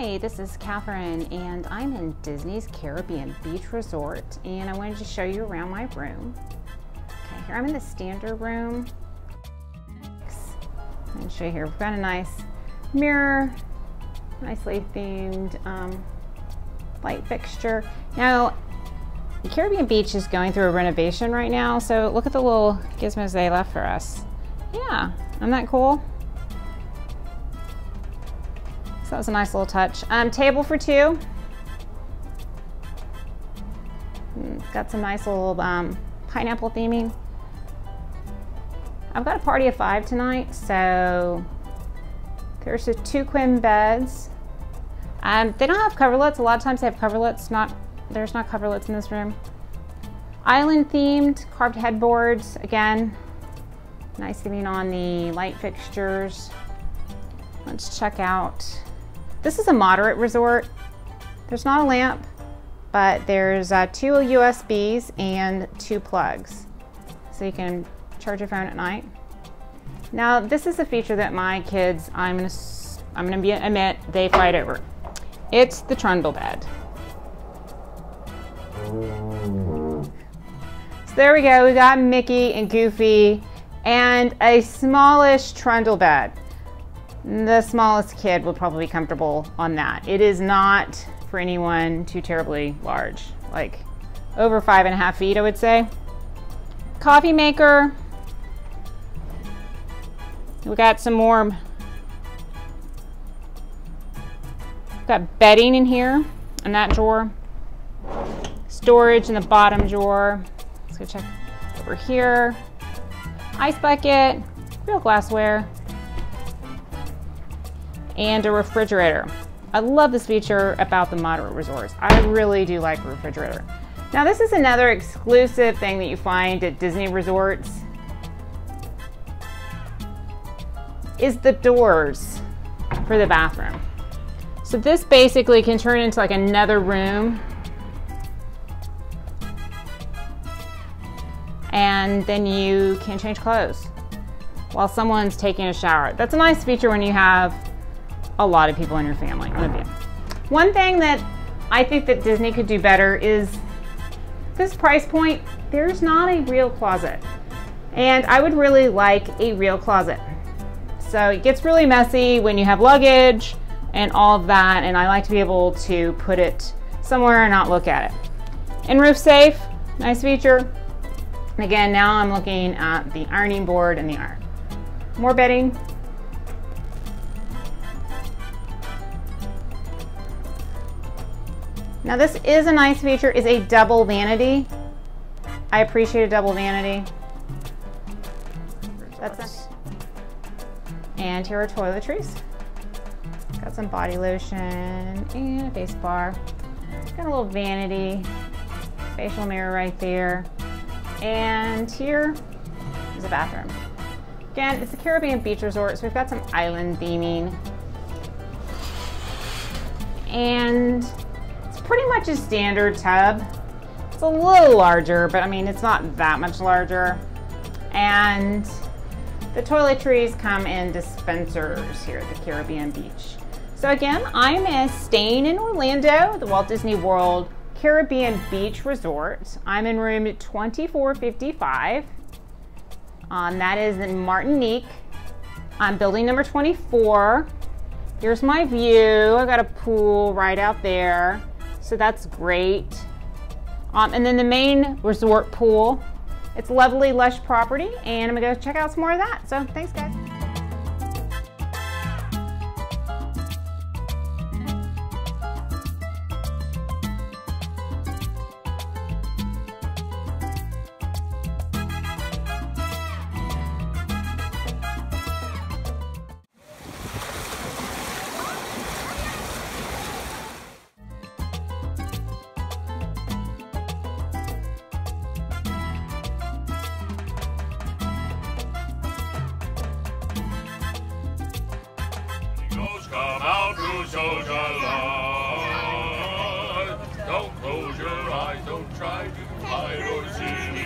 Hi, this is Catherine and I'm in Disney's Caribbean Beach Resort and I wanted to show you around my room. Okay, here I'm in the standard room. And show you here, we've got a nice mirror, nicely themed light fixture. Now, the Caribbean Beach is going through a renovation right now, so look at the little gizmos they left for us. Yeah, isn't that cool? So that was a nice little touch. Table for two. Got some nice little pineapple theming. I've got a party of 5 tonight, so there's the 2 queen beds. They don't have coverlets. A lot of times they have coverlets. There's not coverlets in this room. Island themed carved headboards. Again, nice theming on the light fixtures. Let's check out. This is a moderate resort. There's not a lamp, but there's 2 USBs and 2 plugs. So you can charge your phone at night. Now, this is a feature that my kids, I'm gonna admit, they fight over. It's the trundle bed. So there we go, we got Mickey and Goofy and a smallish trundle bed. The smallest kid would probably be comfortable on that. It is not for anyone too terribly large, like over 5.5 feet, I would say. Coffee maker. We got some more. We've got bedding in here in that drawer. Storage in the bottom drawer. Let's go check over here. Ice bucket, real glassware, and a refrigerator. I love this feature about the moderate resorts. I really do like a refrigerator. Now, this is another exclusive thing that you find at Disney resorts, is the doors for the bathroom. So this basically can turn into like another room, and then you can change clothes while someone's taking a shower. That's a nice feature when you have a lot of people in your family. One thing that I think that Disney could do better is this price point, there's not a real closet. And I would really like a real closet. So it gets really messy when you have luggage and all of that, and I like to be able to put it somewhere and not look at it. And roof safe, nice feature. And again, now I'm looking at the ironing board and the iron. More bedding. Now this is a nice feature, is a double vanity. I appreciate a double vanity. That's it. And here are toiletries. Got some body lotion and a face bar. Got a little vanity, facial mirror right there. And here is a bathroom. Again, it's a Caribbean Beach Resort, so we've got some island theming. And pretty much a standard tub. It's a little larger, but I mean, it's not that much larger. And the toiletries come in dispensers here at the Caribbean Beach. So again, I'm staying in Orlando, the Walt Disney World Caribbean Beach Resort. I'm in room 2455. That is in Martinique. I'm building number 24. Here's my view. I got a pool right out there. So that's great. And then the main resort pool. It's lovely, lush property, and I'm gonna go check out some more of that. So thanks, guys. Come out to social life. Don't close your eyes, don't try to hide or see.